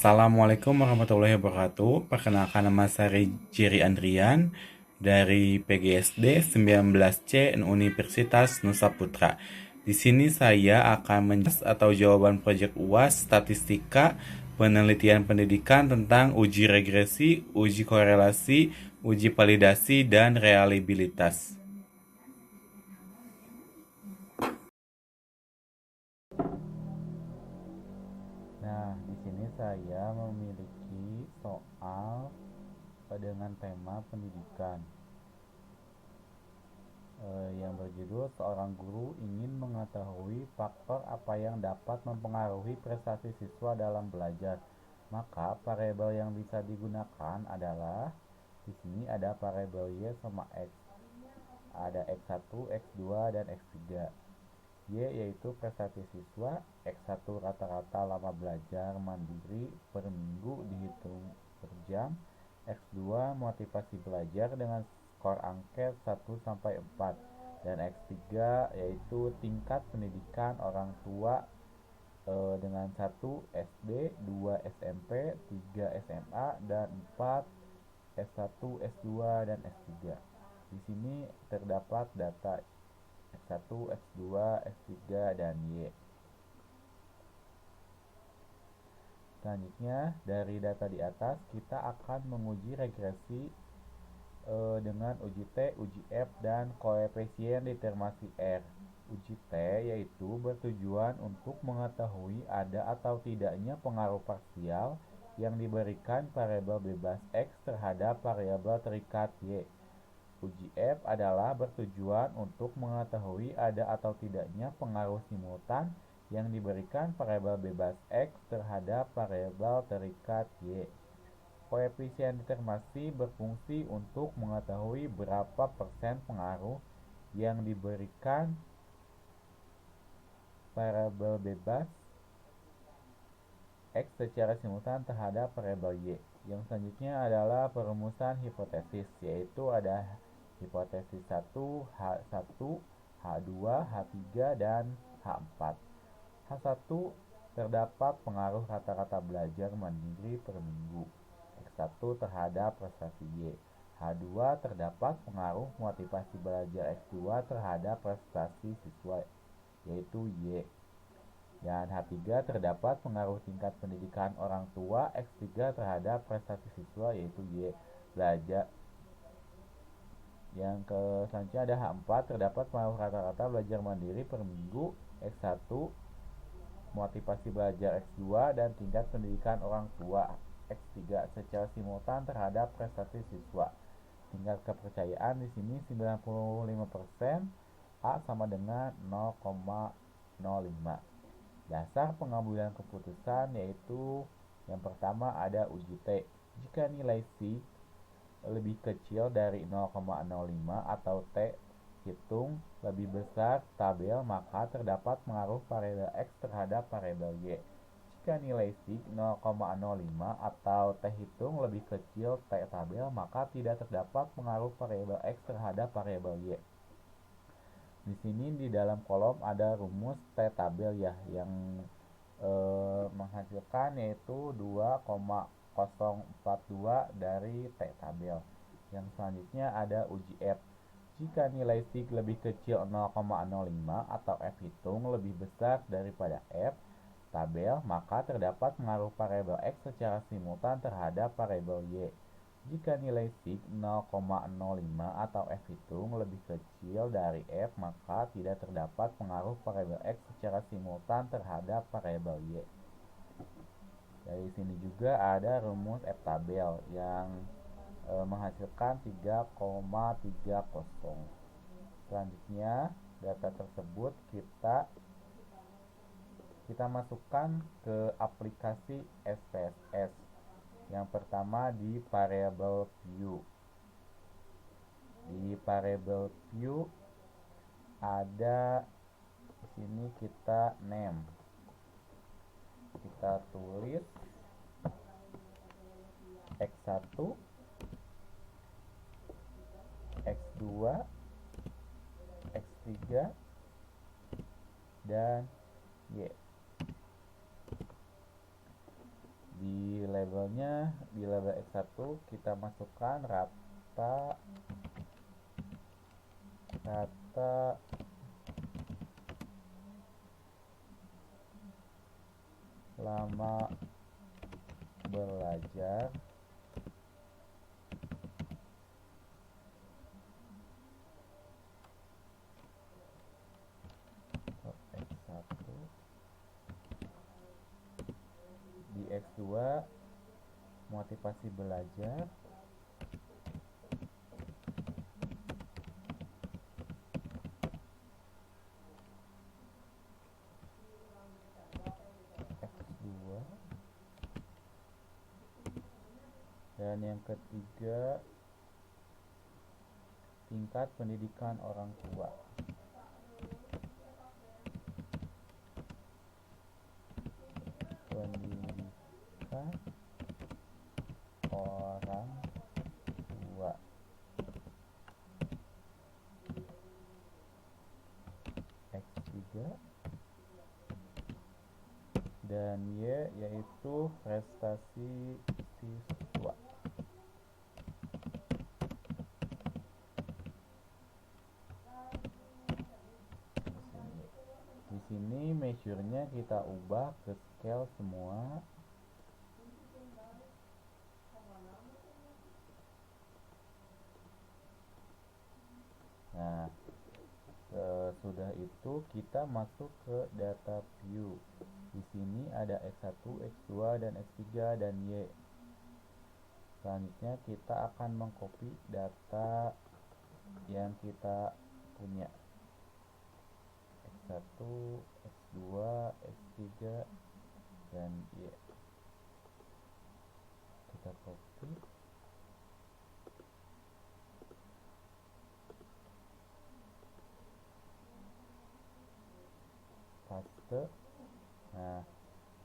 Assalamualaikum warahmatullahi wabarakatuh. Perkenalkan nama saya Jerry Andrian dari PGSD 19C Universitas Nusa Putra. Di sini saya akan menjelaskan atau jawaban proyek UAS statistika penelitian pendidikan tentang uji regresi, uji korelasi, uji validasi, dan reliabilitas. Nah, di sini saya memiliki soal dengan tema pendidikan yang berjudul seorang guru ingin mengetahui faktor apa yang dapat mempengaruhi prestasi siswa dalam belajar. Maka variabel yang bisa digunakan adalah di sini ada variabel Y sama X. Ada X1, X2, dan X3. Y yaitu prestasi siswa, X1 rata-rata lama belajar mandiri per minggu dihitung per jam, X2 motivasi belajar dengan skor angket 1-4, dan X3 yaitu tingkat pendidikan orang tua dengan 1 SD, 2 SMP, 3 SMA, dan 4 S1, S2, dan S3. Di sini terdapat data X1, X2, X3, dan Y. Selanjutnya, dari data di atas, kita akan menguji regresi dengan uji T, uji F, dan koefisien determinasi R. Uji T yaitu bertujuan untuk mengetahui ada atau tidaknya pengaruh parsial yang diberikan variabel bebas X terhadap variabel terikat Y. Uji F adalah bertujuan untuk mengetahui ada atau tidaknya pengaruh simultan yang diberikan variabel bebas X terhadap variabel terikat Y. Koefisien determinasi berfungsi untuk mengetahui berapa persen pengaruh yang diberikan variabel bebas X secara simultan terhadap variabel Y. Yang selanjutnya adalah perumusan hipotesis, yaitu ada hipotesis 1, H1, H2, H3, dan H4. H1 terdapat pengaruh rata-rata belajar mandiri per minggu X1 terhadap prestasi Y. H2 terdapat pengaruh motivasi belajar X2 terhadap prestasi siswa yaitu Y. Dan H3 terdapat pengaruh tingkat pendidikan orang tua X3 terhadap prestasi siswa yaitu Y. Belajar yang selanjutnya ada H4 terdapat pengaruh rata-rata belajar mandiri per minggu X1 motivasi belajar X2 dan tingkat pendidikan orang tua X3 secara simultan terhadap prestasi siswa. Tingkat kepercayaan di sini 95%, A sama dengan 0,05. Dasar pengambilan keputusan yaitu yang pertama ada uji T. Jika nilai C lebih kecil dari 0,05 atau T hitung lebih besar tabel, maka terdapat pengaruh variabel X terhadap variabel Y. Jika nilai C 0,05 atau T hitung lebih kecil T tabel, maka tidak terdapat pengaruh variabel X terhadap variabel Y. Di sini di dalam kolom ada rumus T tabel ya, yang menghasilkan yaitu 2,042 dari T tabel. Yang selanjutnya ada uji F. Jika nilai C lebih kecil 0,05 atau F hitung lebih besar daripada F tabel, maka terdapat pengaruh variabel X secara simultan terhadap variabel Y. Jika nilai C 0,05 atau F hitung lebih kecil dari F, maka tidak terdapat pengaruh variabel X secara simultan terhadap variabel Y. Dari sini juga ada rumus F tabel yang menghasilkan 3,30. Selanjutnya, data tersebut kita masukkan ke aplikasi SPSS. Yang pertama di variable view. Di variable view ada di sini kita name. Kita tulis X1, X2, X3, dan Y. Di label X1 kita masukkan rata lama belajar X1. Di X2 motivasi belajar X2. Dan yang ketiga, tingkat pendidikan orang tua. Pendidikan orang tua. X3. Dan Y yaitu prestasi siswa. Di sini measure-nya kita ubah ke scale semua. Nah, sudah itu kita masuk ke data view. Di sini ada X1, X2, dan X3 dan Y. Selanjutnya kita akan mengcopy data yang kita punya. X1, X2, X3, dan Y. Kita copy. Paste. Nah,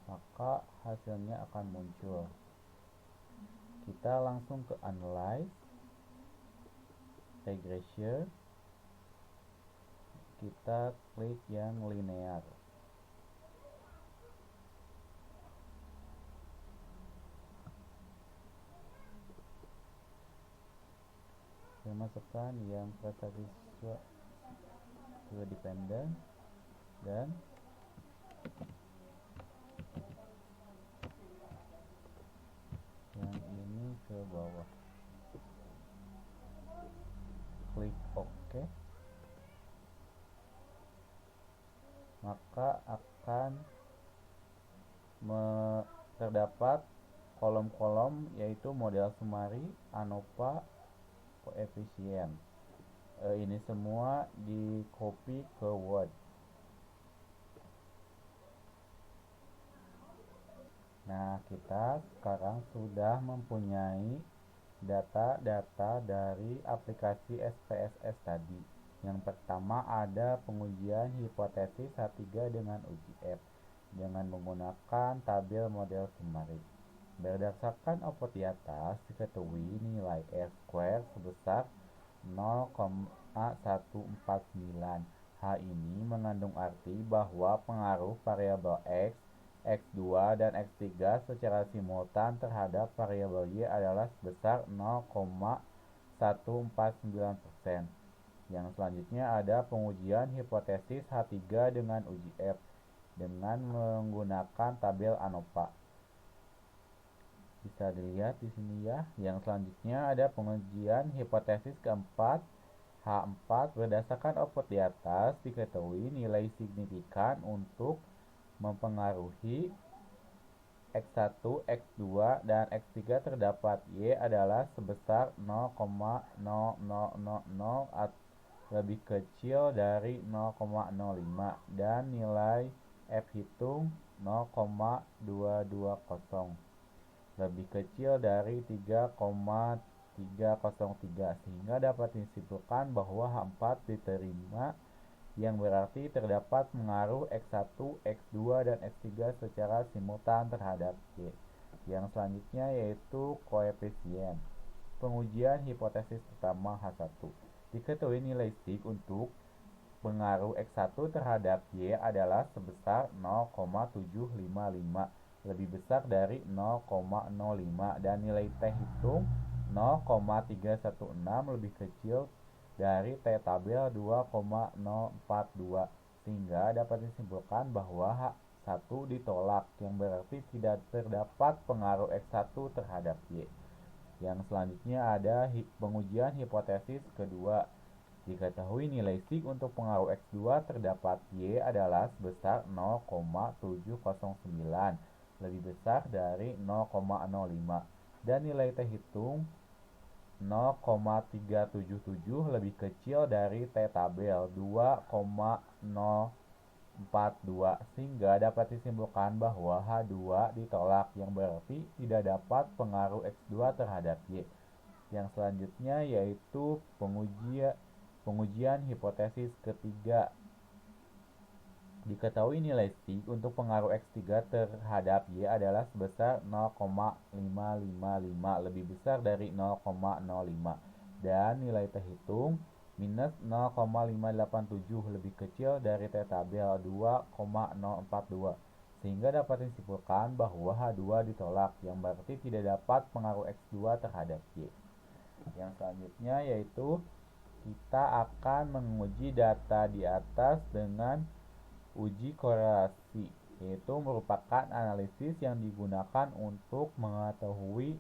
maka hasilnya akan muncul. Kita langsung ke analyze, regression. Kita klik yang linear. Saya masukkan yang prestasi siswa ke dependent dan yang ini ke bawah. Klik OK. Maka akan terdapat kolom-kolom yaitu model summary, ANOVA, koefisien. Ini semua di copy ke Word. Nah, kita sekarang sudah mempunyai data-data dari aplikasi SPSS tadi. Yang pertama ada pengujian hipotesis H3 dengan uji F dengan menggunakan tabel model summary. Berdasarkan output di atas, diketahui nilai R² sebesar 0,149. Hal ini mengandung arti bahwa pengaruh variabel X, X2, dan X3 secara simultan terhadap variabel Y adalah sebesar 0,149%. Yang selanjutnya ada pengujian hipotesis H3 dengan uji F dengan menggunakan tabel ANOVA. Bisa dilihat di sini ya. Yang selanjutnya ada pengujian hipotesis keempat H4. Berdasarkan output di atas, diketahui nilai signifikan untuk mempengaruhi X1, X2, dan X3 terdapat Y adalah sebesar 0,0000 lebih kecil dari 0,05 dan nilai F hitung 0,220 lebih kecil dari 3,303 sehingga dapat disimpulkan bahwa H4 diterima yang berarti terdapat pengaruh X1, X2, dan X3 secara simultan terhadap Y. Yang selanjutnya yaitu koefisien. Pengujian hipotesis pertama H1. Diketahui nilai sig untuk pengaruh X1 terhadap Y adalah sebesar 0,755 lebih besar dari 0,05 dan nilai T hitung 0,316 lebih kecil dari T tabel 2,042 sehingga dapat disimpulkan bahwa H1 ditolak yang berarti tidak terdapat pengaruh X1 terhadap Y. Yang selanjutnya ada pengujian hipotesis kedua. Diketahui nilai sig untuk pengaruh X2 terdapat Y adalah sebesar 0,709 lebih besar dari 0,05 dan nilai T hitung 0,377 lebih kecil dari T tabel 2,042 sehingga dapat disimpulkan bahwa H2 ditolak yang berarti tidak dapat pengaruh X2 terhadap Y. Yang selanjutnya yaitu pengujian hipotesis ketiga. Diketahui nilai sig untuk pengaruh X3 terhadap Y adalah sebesar 0,555 lebih besar dari 0,05 dan nilai T hitung minus 0,587 lebih kecil dari T tabel 2,042 sehingga dapat disimpulkan bahwa H2 ditolak yang berarti tidak dapat pengaruh X2 terhadap Y. Yang selanjutnya yaitu kita akan menguji data di atas dengan uji korelasi, yaitu merupakan analisis yang digunakan untuk mengetahui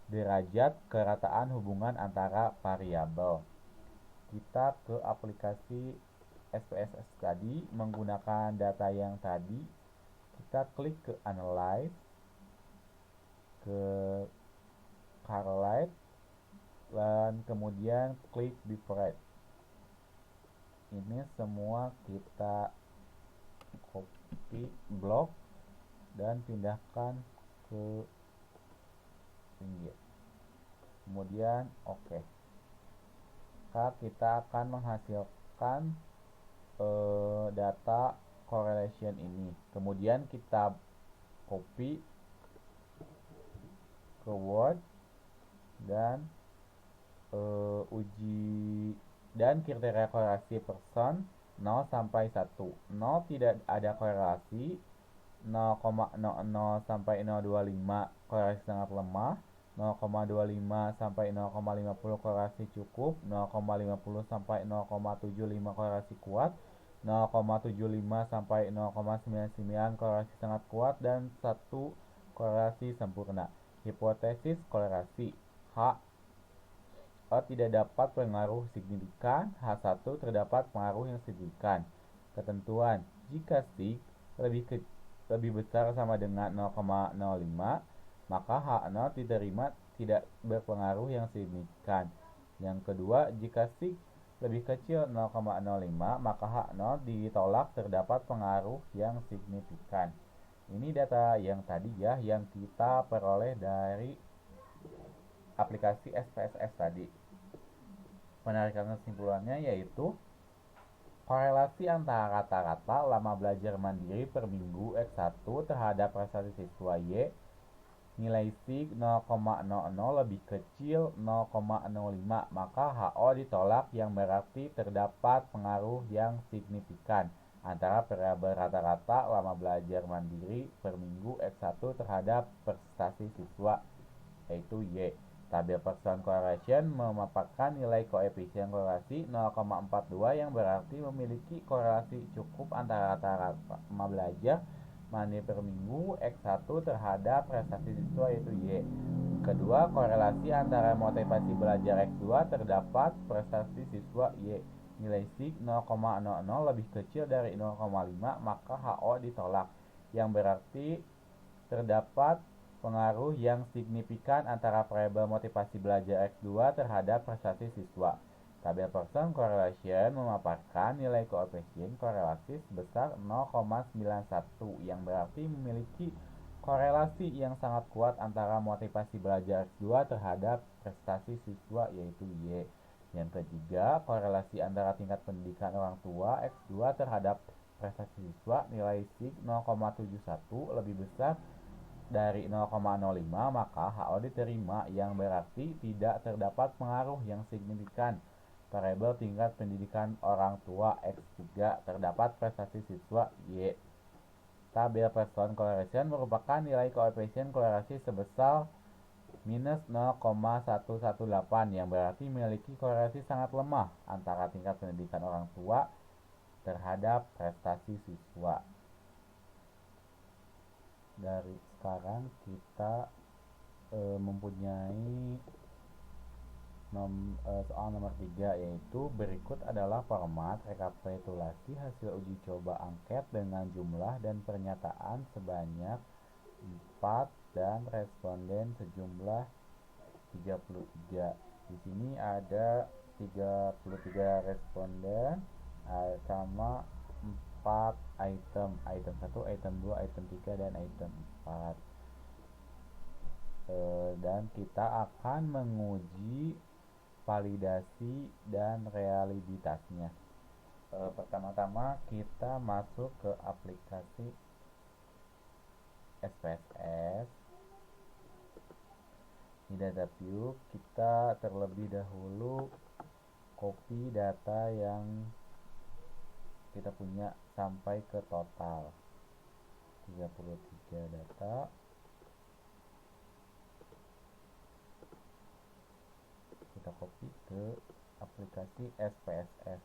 derajat kerataan hubungan antara variabel. Kita ke aplikasi SPSS tadi menggunakan data yang tadi. Kita klik ke Analyze, ke Correlate, dan kemudian klik Different. Ini semua kita copy blok dan pindahkan ke pinggir. Kemudian oke. Kita akan menghasilkan data correlation ini. Kemudian kita copy ke Word dan uji dan kriteria korelasi person 0 sampai 1. 0 tidak ada korelasi, 0,00 sampai 0,25 korelasi sangat lemah, 0,25 sampai 0,50 korelasi cukup, 0,50 sampai 0,75 korelasi kuat, 0,75 sampai 0,99 korelasi sangat kuat, dan 1 korelasi sempurna. Hipotesis korelasi H tidak dapat pengaruh signifikan, H1 terdapat pengaruh yang signifikan. Ketentuan, jika sig lebih besar sama dengan 0,05, maka H0 diterima tidak berpengaruh yang signifikan. Yang kedua, jika sig lebih kecil 0,05, maka H0 ditolak terdapat pengaruh yang signifikan. Ini data yang tadi ya, yang kita peroleh dari aplikasi SPSS tadi. Penarikan kesimpulannya yaitu korelasi antara rata-rata lama belajar mandiri per minggu X1 terhadap prestasi siswa Y, nilai sig 0,00 lebih kecil 0,05, maka HO ditolak yang berarti terdapat pengaruh yang signifikan antara variabel rata-rata lama belajar mandiri per minggu X1 terhadap prestasi siswa yaitu Y. Tabel person correlation memaparkan nilai koefisien korelasi 0,42 yang berarti memiliki korelasi cukup antara rata-rata lama belajar mandiri per minggu X1 terhadap prestasi siswa yaitu Y. Kedua, korelasi antara motivasi belajar X2 terdapat prestasi siswa Y. Nilai sig 0,00 lebih kecil dari 0,5, maka HO ditolak yang berarti terdapat pengaruh yang signifikan antara variabel motivasi belajar X2 terhadap prestasi siswa. Tabel person correlation memaparkan nilai koefisien korelasi sebesar 0,91 yang berarti memiliki korelasi yang sangat kuat antara motivasi belajar X2 terhadap prestasi siswa yaitu Y. Yang ketiga, korelasi antara tingkat pendidikan orang tua X2 terhadap prestasi siswa, nilai sig 0,71 lebih besar dari 0,05, maka HO diterima yang berarti tidak terdapat pengaruh yang signifikan variabel tingkat pendidikan orang tua X3 terdapat prestasi siswa Y. Tabel person correlation merupakan nilai koefisien korelasi sebesar minus 0,118 yang berarti memiliki korelasi sangat lemah antara tingkat pendidikan orang tua terhadap prestasi siswa. Dari sekarang kita mempunyai soal nomor 3, yaitu berikut adalah format rekapitulasi hasil uji coba angket dengan jumlah dan pernyataan sebanyak 4 dan responden sejumlah 33. Di sini ada 33 responden sama 4 item 1, item 2, item 3, dan item 4. Dan kita akan menguji validasi dan realiditasnya. Pertama-tama kita masuk ke aplikasi SPSS. Di data view kita terlebih dahulu copy data yang kita punya sampai ke total 33 data. Kita copy ke aplikasi SPSS.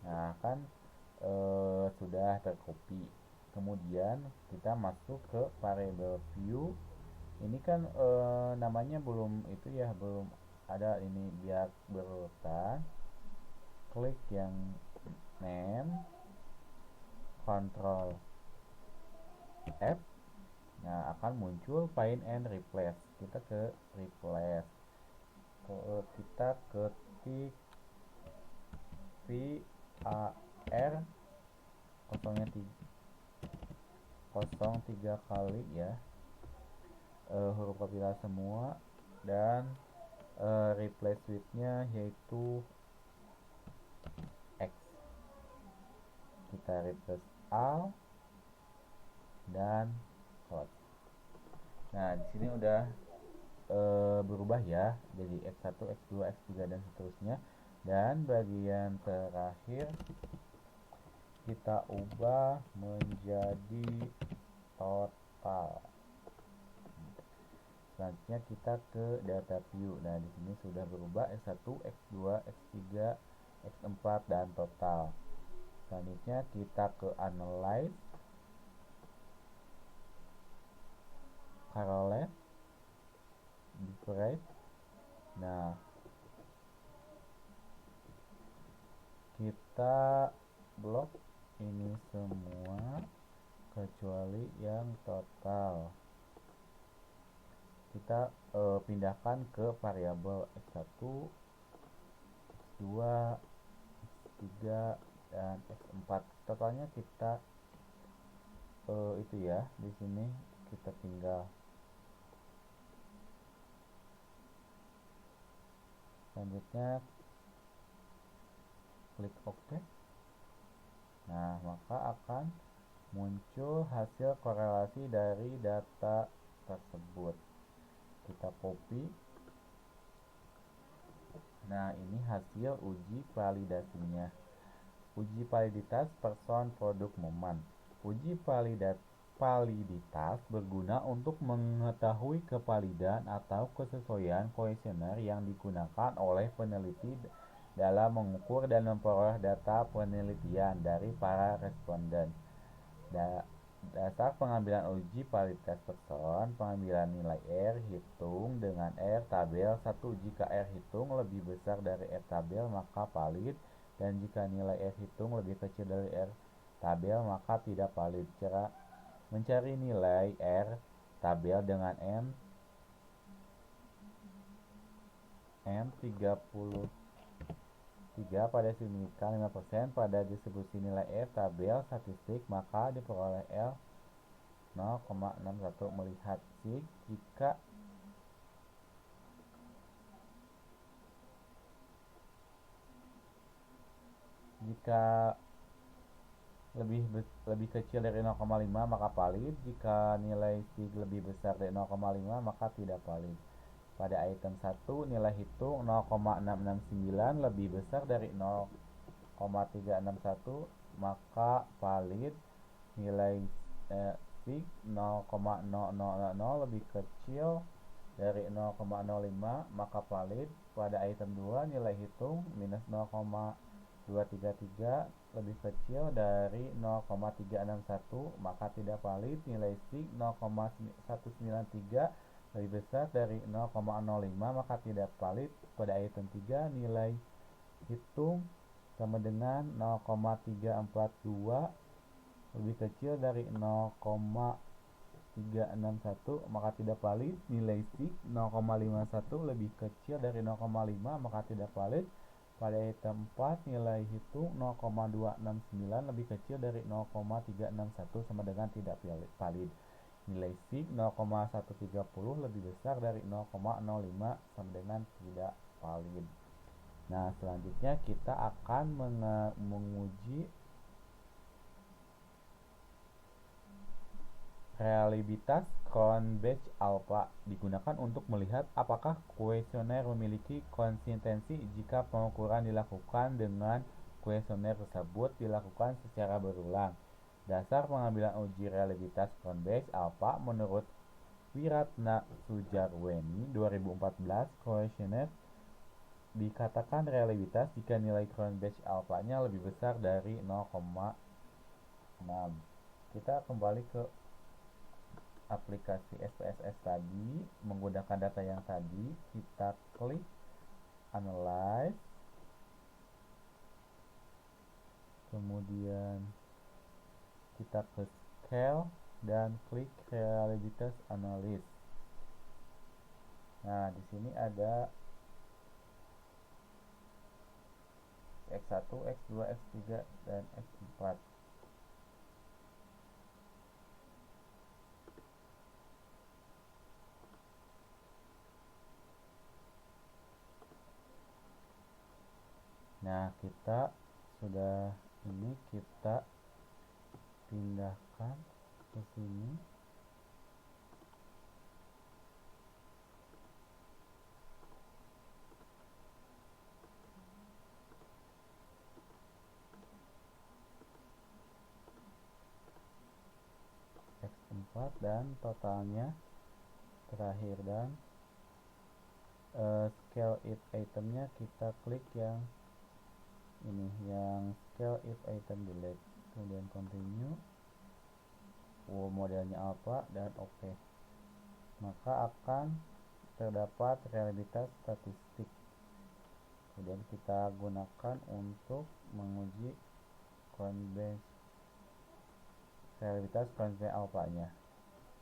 Nah, kan sudah tercopy. Kemudian kita masuk ke variable view. Ini kan namanya belum itu ya, belum ada ini, biar berurutan. Klik yang name, control F. Nah, akan muncul find and replace. Kita ke replace. Kita ketik VAR 03 kali ya, huruf kapital semua, dan replace with-nya yaitu X. Kita replace all dan close. Nah, di sini udah berubah ya, jadi X1, X2, X3 dan seterusnya. Dan bagian terakhir kita ubah menjadi total. Selanjutnya kita ke data view. Nah, di sini sudah berubah X1, X2, X3, X4 dan total. Selanjutnya kita ke analyze, correlate, divide. Nah, kita blok ini semua kecuali yang total. Kita pindahkan ke variabel X1, X2, X3 dan X4. Totalnya kita itu ya, di sini kita tinggal selanjutnya klik OK. Nah, maka akan muncul hasil korelasi dari data tersebut. Kita copy. Nah, ini hasil uji validasinya. Uji validitas person produk momen. Uji validitas berguna untuk mengetahui kevalidan atau kesesuaian kuesioner yang digunakan oleh peneliti dalam mengukur dan memperoleh data penelitian dari para responden. Dasar pengambilan uji validitas person: pengambilan nilai R hitung dengan R tabel 1. Jika R hitung lebih besar dari R tabel maka valid, dan jika nilai R hitung lebih kecil dari R tabel maka tidak valid. Cara mencari nilai R tabel dengan N33 pada signifikan 5% pada distribusi nilai R tabel statistik, maka diperoleh L 0,61. Melihat sig jika lebih kecil dari 0,5 maka valid. Jika nilai sig lebih besar dari 0,5 maka tidak valid. Pada item 1 nilai hitung 0,669 lebih besar dari 0,361 maka valid. Nilai sig 0,0000 lebih kecil dari 0,05 maka valid. Pada item 2 nilai hitung minus 0,233 lebih kecil dari 0,361 maka tidak valid. Nilai sig 0,193 lebih besar dari 0,05 maka tidak valid. Pada item 3 nilai hitung sama dengan 0,342 lebih kecil dari 0,361 maka tidak valid. Nilai sig 0,51 lebih kecil dari 0,5 maka tidak valid. Pada item 4 nilai hitung 0,269 lebih kecil dari 0,361 sama dengan tidak valid. Nilai sig 0,130 lebih besar dari 0,05 sama dengan tidak valid. Nah, selanjutnya kita akan menguji reliabilitas Cronbach's alpha. Digunakan untuk melihat apakah kuesioner memiliki konsistensi jika pengukuran dilakukan dengan kuesioner tersebut dilakukan secara berulang. Dasar pengambilan uji reliabilitas Cronbach's alpha menurut Wiratna Sujarweni 2014, kuesioner dikatakan reliabilitas jika nilai Cronbach's alpha-nya lebih besar dari 0,6. Kita kembali ke aplikasi SPSS tadi menggunakan data yang tadi, kita klik analyze, kemudian kita ke scale dan klik reliabilitas analysis. Nah, di sini ada X1, X2, X3 dan X4. Nah, kita sudah ini kita pindahkan ke sini. X4 dan totalnya terakhir, dan scale if itemnya kita klik yang ini, yang scale if item delete, kemudian continue, modelnya alpha dan oke. Maka akan terdapat reliabilitas statistik. Kemudian kita gunakan untuk menguji reliabilitas Cronbach's alpha-nya,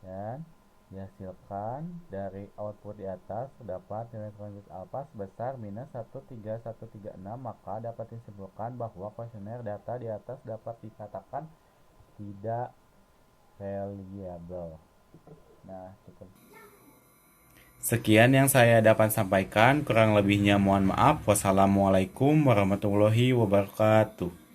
dan dihasilkan dari output di atas terdapat nilai Cronbach's alpha sebesar minus 13136, maka dapat disimpulkan bahwa kuesioner data di atas dapat dikatakan tidak reliable. Nah, cukup. Sekian yang saya dapat sampaikan, kurang lebihnya mohon maaf. Wassalamualaikum warahmatullahi wabarakatuh.